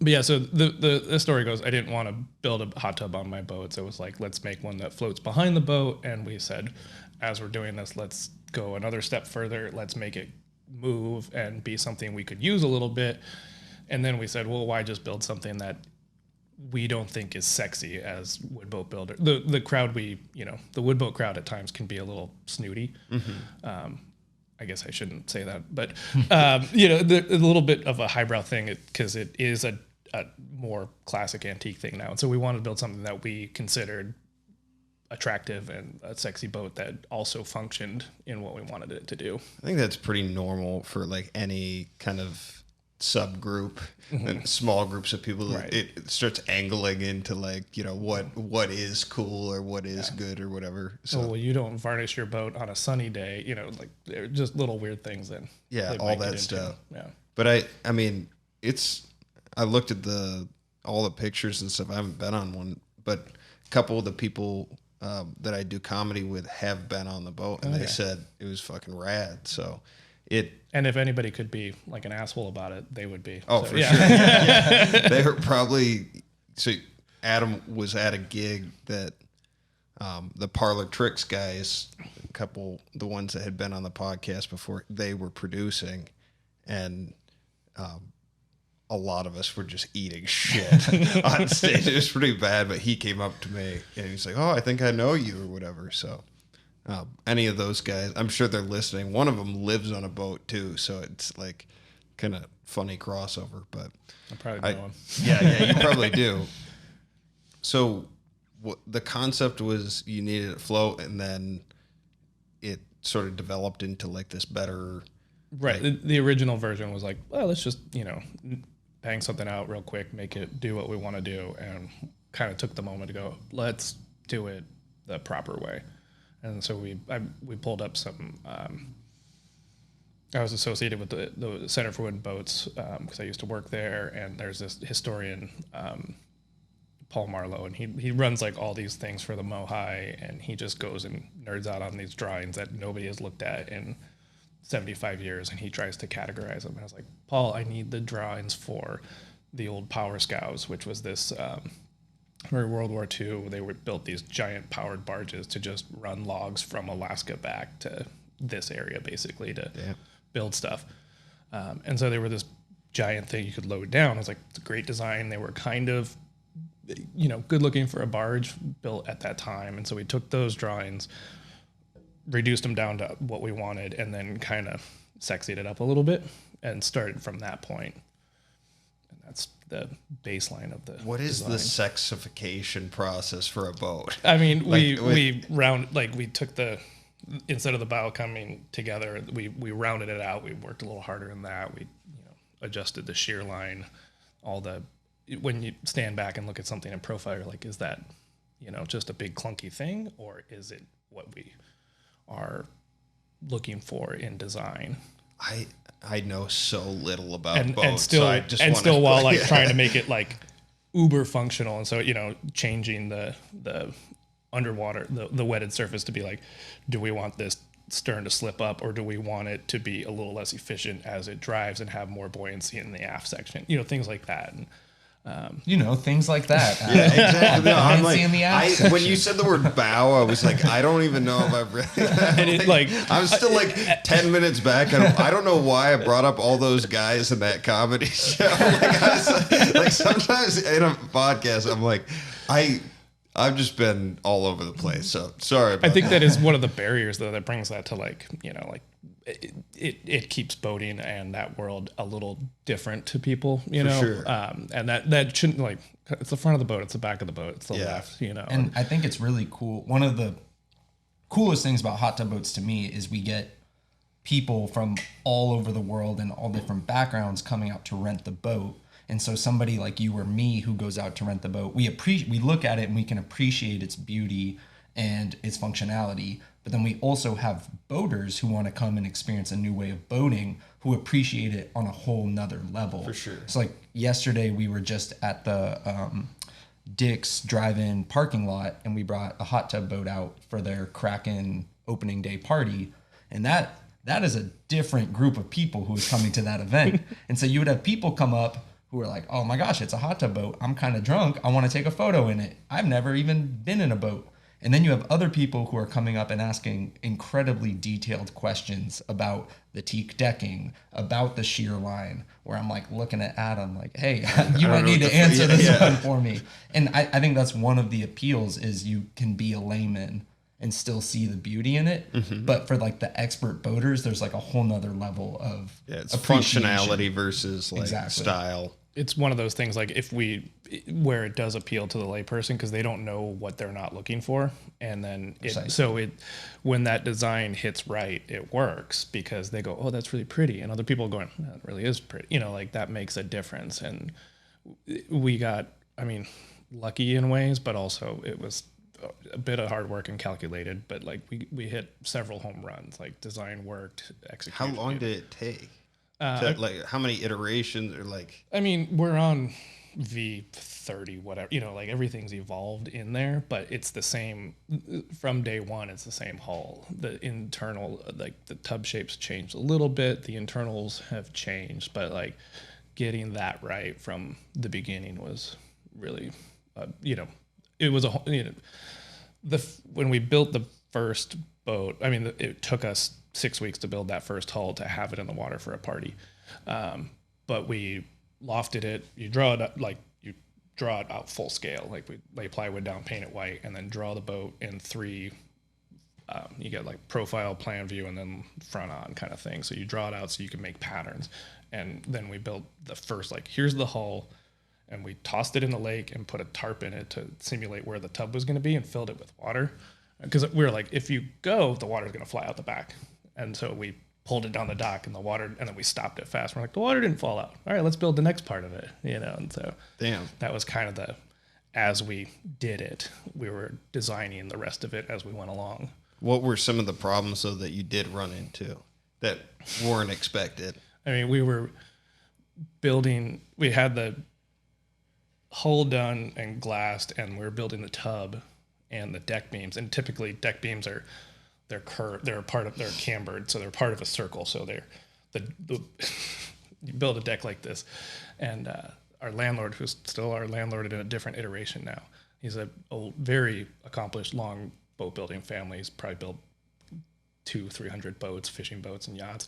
But yeah, so the story goes, I didn't want to build a hot tub on my boat. So it was like, let's make one that floats behind the boat. And we said, as we're doing this, let's go another step further. Let's make it move and be something we could use a little bit. And then we said, well, why just build something that we don't think is sexy as wood boat builder? The crowd the wood boat crowd at times can be a little snooty. I guess I shouldn't say that, but a little bit of a highbrow thing because it is a more classic antique thing now. And so we wanted to build something that we considered attractive and a sexy boat that also functioned in what we wanted it to do. I think that's pretty normal for like any kind of subgroup and small groups of people. Right. It starts angling into like, what is cool or what is good or whatever. So well, you don't varnish your boat on a sunny day, like they're just little weird things that all that stuff. Yeah. But I mean, I looked at all the pictures and stuff. I haven't been on one, but a couple of the people that I do comedy with have been on the boat, and they said it was fucking rad. So and if anybody could be like an asshole about it, they would be. Oh, so, for sure. Yeah. They were probably. So Adam was at a gig that the Parlor Tricks guys, the ones that had been on the podcast before, they were producing, and a lot of us were just eating shit on stage. It was pretty bad, but he came up to me and he's like, "Oh, I think I know you," or whatever. So any of those guys, I'm sure they're listening. One of them lives on a boat too, so it's like kind of funny crossover. But I probably know him. Yeah, you probably do. So the concept was you needed it to float, and then it sort of developed into like this better. Right. The original version was like, well, let's just bang something out real quick, make it do what we want to do, and kind of took the moment to go, let's do it the proper way. And so we pulled up some. I was associated with the Center for Wooden Boats because I used to work there, and there's this historian, Paul Marlowe, and he runs like all these things for the Mohai, and he just goes and nerds out on these drawings that nobody has looked at in 75 years, and he tries to categorize them. And I was like, Paul, I need the drawings for the old power scows, which was this during World War II, they built these giant powered barges to just run logs from Alaska back to this area, basically, to build stuff. And so they were this giant thing you could load down. I was like, it's a great design. They were kind of, good looking for a barge built at that time. And so we took those drawings, reduced them down to what we wanted, and then kind of sexied it up a little bit and started from that point. And that's the baseline of the What is design. the sexification process for a boat? I mean, we took instead of the bow coming together, we rounded it out. We worked a little harder in that. We adjusted the shear line, when you stand back and look at something in profile, you're like, is that, just a big clunky thing, or is it what we are looking for in design? I know so little about boats, and still while trying to make it like uber functional, and so changing the underwater the wetted surface to be like, do we want this stern to slip up, or do we want it to be a little less efficient as it drives and have more buoyancy in the aft section, things like that. And things like that. Yeah, exactly. No, I'm like, in the when you said the word bow, I was like, I don't even know if I really. I'm still like 10 minutes back, and I don't know why I brought up all those guys in that comedy show. Like sometimes in a podcast, I'm like, I've just been all over the place. So sorry. I think that is one of the barriers, though, that brings that to it keeps boating and that world a little different to people, For sure. And that shouldn't, it's the front of the boat, it's the back of the boat, it's the left, And I think it's really cool. One of the coolest things about hot tub boats to me is we get people from all over the world and all different backgrounds coming out to rent the boat. And so somebody like you or me who goes out to rent the boat, we look at it and we can appreciate its beauty and its functionality. But then we also have boaters who want to come and experience a new way of boating, who appreciate it on a whole nother level. For sure. So like yesterday we were just at the Dick's drive-in parking lot, and we brought a hot tub boat out for their Kraken opening day party. And that is a different group of people who is coming to that event. And so you would have people come up who are like, oh my gosh, it's a hot tub boat. I'm kind of drunk. I want to take a photo in it. I've never even been in a boat. And then you have other people who are coming up and asking incredibly detailed questions about the teak decking, about the shear line, where I'm like looking at Adam like, hey, you might need to answer this one for me. And I think that's one of the appeals is you can be a layman and still see the beauty in it. Mm-hmm. But for like the expert boaters, there's like a whole nother level of it's functionality versus like style. It's one of those things like where it does appeal to the layperson because they don't know what they're not looking for. And then when that design hits right, it works because they go, oh, that's really pretty. And other people are going, that really is pretty. You know, like that makes a difference. And we got, lucky in ways, but also it was a bit of hard work and calculated, but like we hit several home runs, like design worked, execution. How long did it take? Like how many iterations or like? We're on V30, whatever, like everything's evolved in there, but it's the same from day one. It's the same hull. The internal, like the tub shapes changed a little bit. The internals have changed, but like getting that right from the beginning was really, it was when we built the first boat, it took us 6 weeks to build that first hull to have it in the water for a party. But we lofted it. You draw it out full scale. Like we lay plywood down, paint it white, and then draw the boat in 3. You get like profile, plan view, and then front on kind of thing. So you draw it out so you can make patterns. And then we built the first, here's the hull. And we tossed it in the lake and put a tarp in it to simulate where the tub was going to be and filled it with water. Because we were like, if you go, the water's going to fly out the back. And so we pulled it down the dock and the water, and then we stopped it fast. We're like, the water didn't fall out. All right, let's build the next part of it, And so that was kind of as we did it, we were designing the rest of it as we went along. What were some of the problems, though, that you did run into that weren't expected? We were we had the hull done and glassed, and we were building the tub and the deck beams. And typically deck beams they're curved, they're cambered, so they're part of a circle. So you build a deck like this, and our landlord, who's still our landlord in a different iteration now, he's a very accomplished long boat building family. He's probably built 200-300 boats, fishing boats and yachts.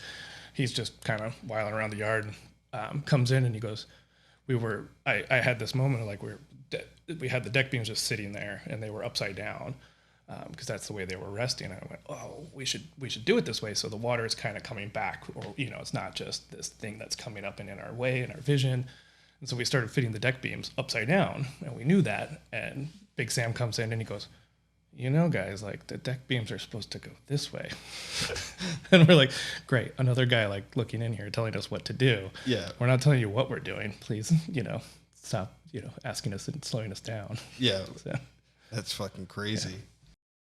He's just kind of whiling around the yard, comes in and he goes, I had this moment of we had the deck beams just sitting there and they were upside down because that's the way they were resting. And I went, oh, we should do it this way so the water is kind of coming back, or it's not just this thing that's coming up and in our way, in our vision. And so we started fitting the deck beams upside down, and we knew that. And Big Sam comes in and he goes, guys, like the deck beams are supposed to go this way. And we're like, great, another guy like looking in here telling us what to do. Yeah. We're not telling you what we're doing. Please, stop, asking us and slowing us down. Yeah. So. That's fucking crazy.